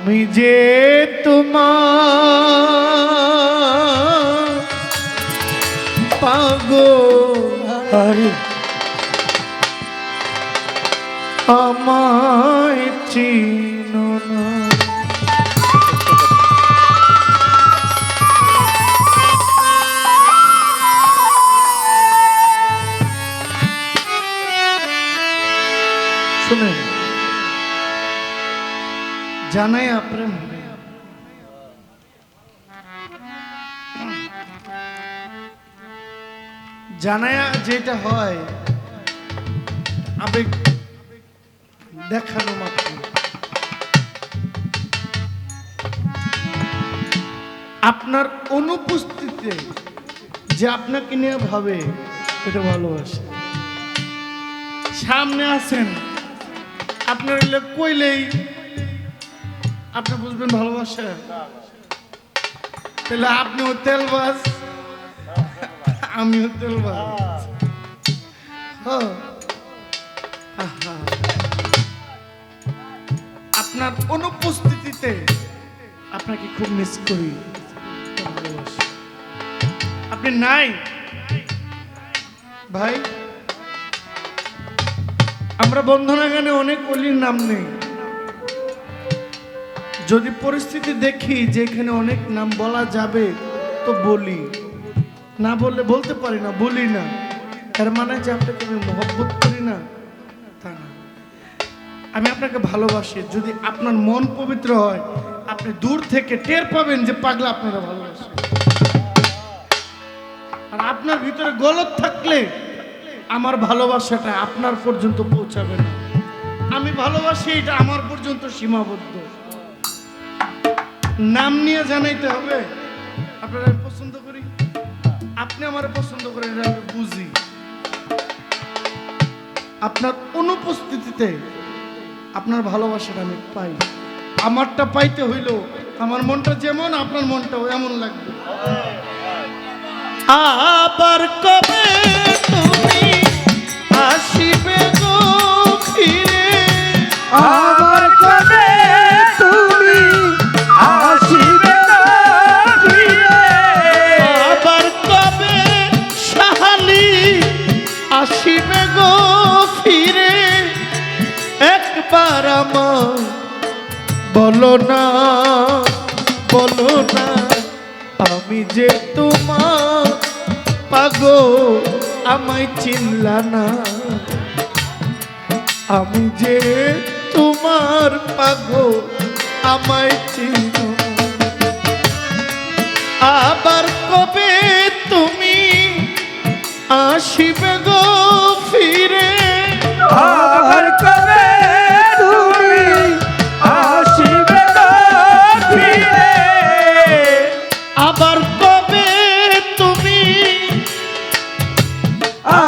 আমি যে তোমার পাগল আমায় চিনো না। শুনেন, জানাই প্রেম জানায়া যেটা হয় আবেগ দেখানো মাত্র। আপনার অনুপস্থিতিতে যে আপনাকে নিয়ে ভাবে এটা ভালোবাসে। সামনে আছেন, আপনার কইলেই আপনি বুঝবেন ভালোবাসা। তাহলে আপনিও তেলবাজ, আমিও তেলবাজ। আপনার অনুপস্থিতিতে আপনাকে খুব মিস করি, ভালোবাসি। আপনি নাই ভাই। আমরা বন্ধনা গানে অনেক অলির নাম নেই। যদি পরিস্থিতি দেখি যে এখানে অনেক নাম বলা যাবে তো বলি, না বললে বলতে পারি না, বলি না। এর মানে যে আপনাকে আমি মহব্বত করি না তা না। আমি আপনাকে ভালোবাসি। যদি আপনার মন পবিত্র হয় আপনি দূর থেকে টের পাবেন যে পাগলা আপনারা ভালোবাসে। আর আপনার ভিতরে গলত থাকলে আমার ভালোবাসাটা আপনার পর্যন্ত পৌঁছাবে না। আমি ভালোবাসি, এটা আমার পর্যন্ত সীমাবদ্ধ। নাম নিয়ে জানাইতে হবে আপনারা আমি পছন্দ করি, আপনি আমার পছন্দ করেন, এটা আমি বুঝি। আপনার অনুপস্থিতিতে আপনার ভালোবাসাটা আমি পাই। আমারটা পাইতে হইল আমার মনটা যেমন আপনার মনটাও এমন লাগবে। আবার কবে তুমি আসিবে গো ফিরে, আবার কবে তুমি আসিবে গো ফিরে, আবার কবে সাহালি আসিবে গো ফিরে, একবার আমার বলো না, বলো না। আমি যে তোমার পাগল আমায় চিনলা না, আমি যে তোমার পাগল আমায় চিনো না। আবার কবে তুমি আসিবে গো ফিরে, আবার কবে তুমি আসিবে গো ফিরে, আবার কবে তুমি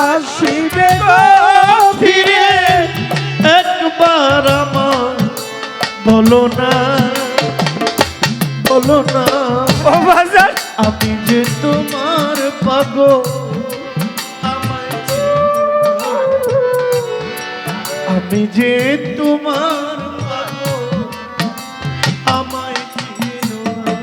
আসিবে গো ফিরে, একবার আমার বলো না, বলো না। ও বাজার আমি যে তোমার পাগল আমায় চিনো না। আমি যে তোমার পাগল আমায় চিনো না।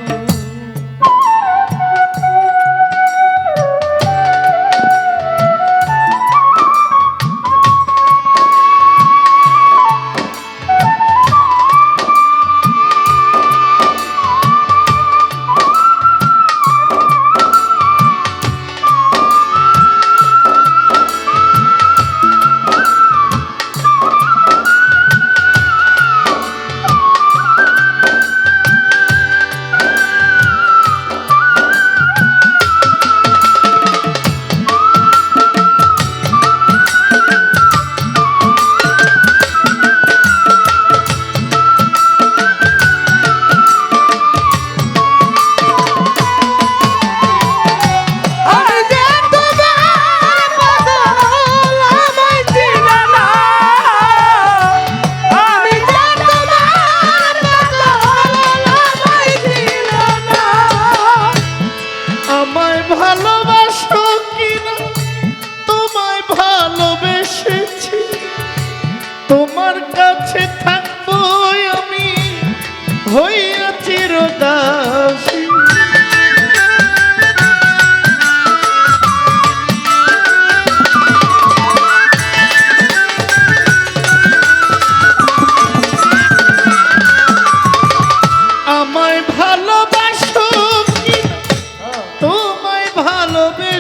হই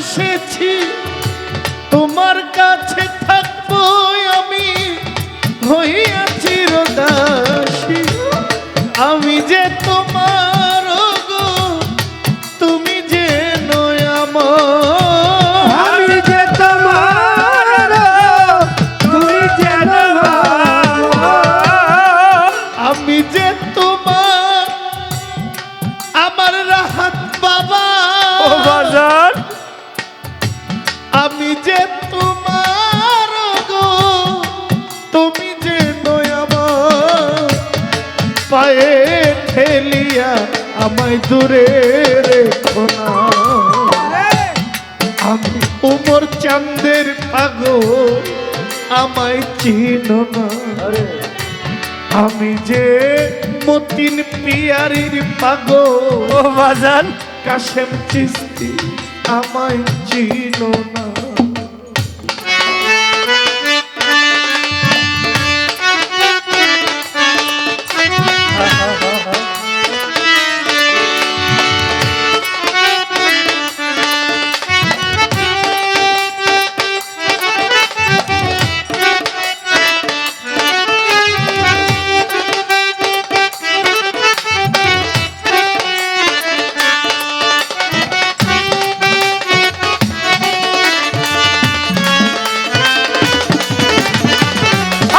এসেছি তোমার কাছে থাকবো আমি হইয়া চিরদাসী আমি যে তোমার গো তুমি যে নয় আমার আমি যে তোমার তুমি যেন আমি যে তোমার আমার রাহাত বাবা ও বাজান আমি যে তোমার গো তুমি যে নয় আমার পায়ে ঠেলিয়া আমায় দূরে রেখো না আমি উমর চাঁদের পাগল আমায় চিনো না আমি যে মতিন পিয়ারির পাগল ও বাজান কাশেম চিস্তি আমায় চিনো না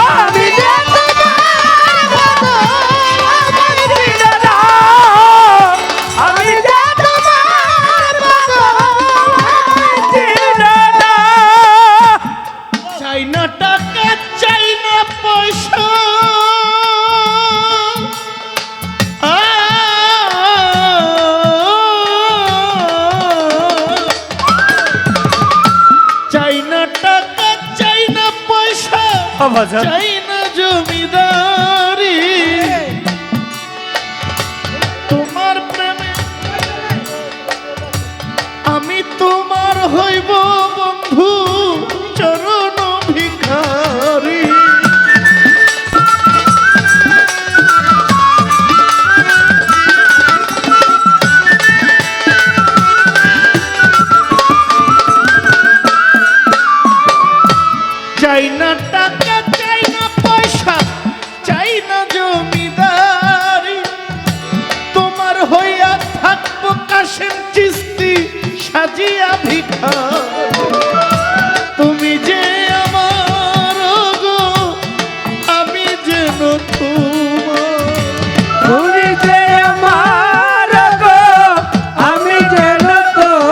আমি যে তোমার মতো আমার চিনো না আমি যে তোমার মতো আমার চিনো না চাই না টাকা চাই না পয়সা চাই না টাকা চাই না পয়সা ও বাজান চাই না জমিদারি তোমার প্রেমে আমি তোমার হইব বন্ধু চরণ ভিখারি চাই না টাকা চাই না পয়সা চাই না জমিদারি তোমার হইয়া থাকবো কাশেম চিস্তি সাজিয়া ভিখারি তুমি যে আমার গো আমি যেন তোমার তুমি যে আমার গো আমি যেন তোমার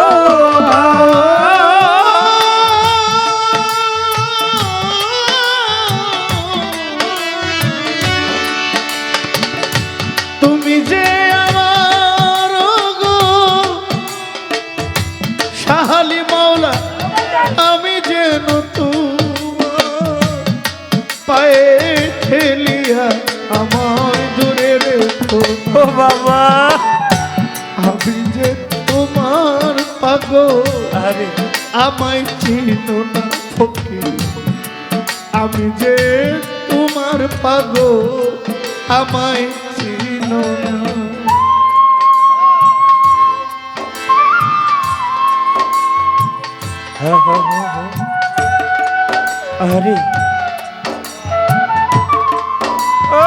তুমি যে আমার গো শাহালি মাওলা আমি যেন তোমার পায়ে ঠেলিয়া আমায় দূরে রেখো ও বাবা আমি যে তোমার পাগল আরে আমায় চিনো না ফকির আমি যে তোমার পাগল আমায় চিনো না আরে ও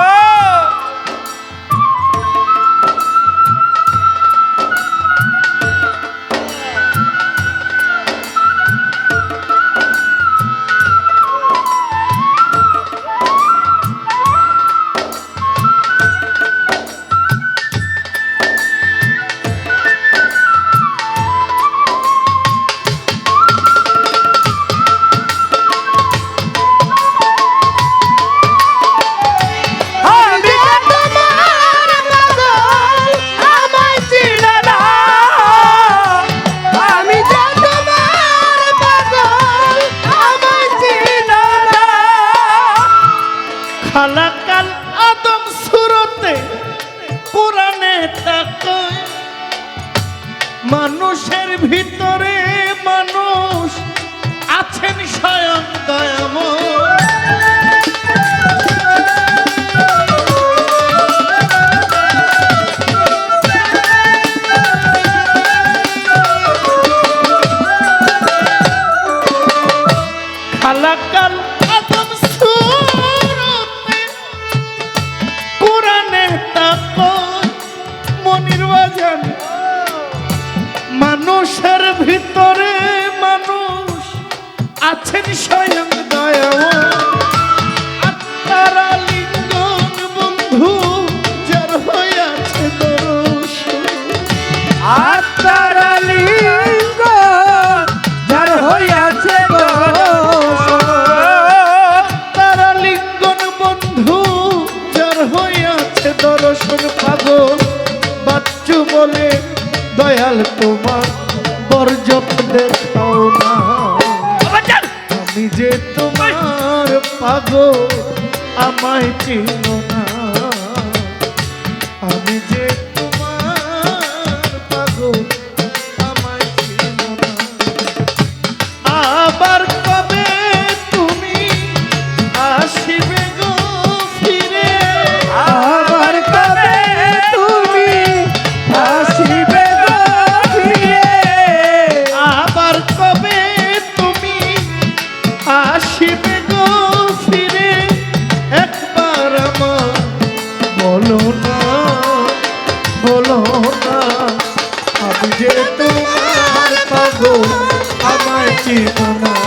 মানুষের ভিতরে মানুষ আছেন স্বয়ং দয়াময়। আত্মার ভিতরে মানুষ আছেন স্বয়ং দয়াময় আত্মার লিঙ্গন বন্ধু যার হইয়াছে দর্শন আত্মার লিঙ্গ যার হইয়াছে আত্মার লিঙ্গন বন্ধু যার হইয়াছে দর্শন পাগল বাচ্চু বলে দয়াল তোমার বর্জক দেখাও না আমি যে তোমার পাগল আমায় চিনো না আমি যে তোমার পাগল আমায় চিনো না আবার কবে তুমি আসিবে গো ফিরে আবার কবে তুমি আসিবে গো ফিরে আবার কবে তুমি আসিবে গো ফিরে একবার আমার বলো না আমি যে তোমার পাগল আমায় চিনো না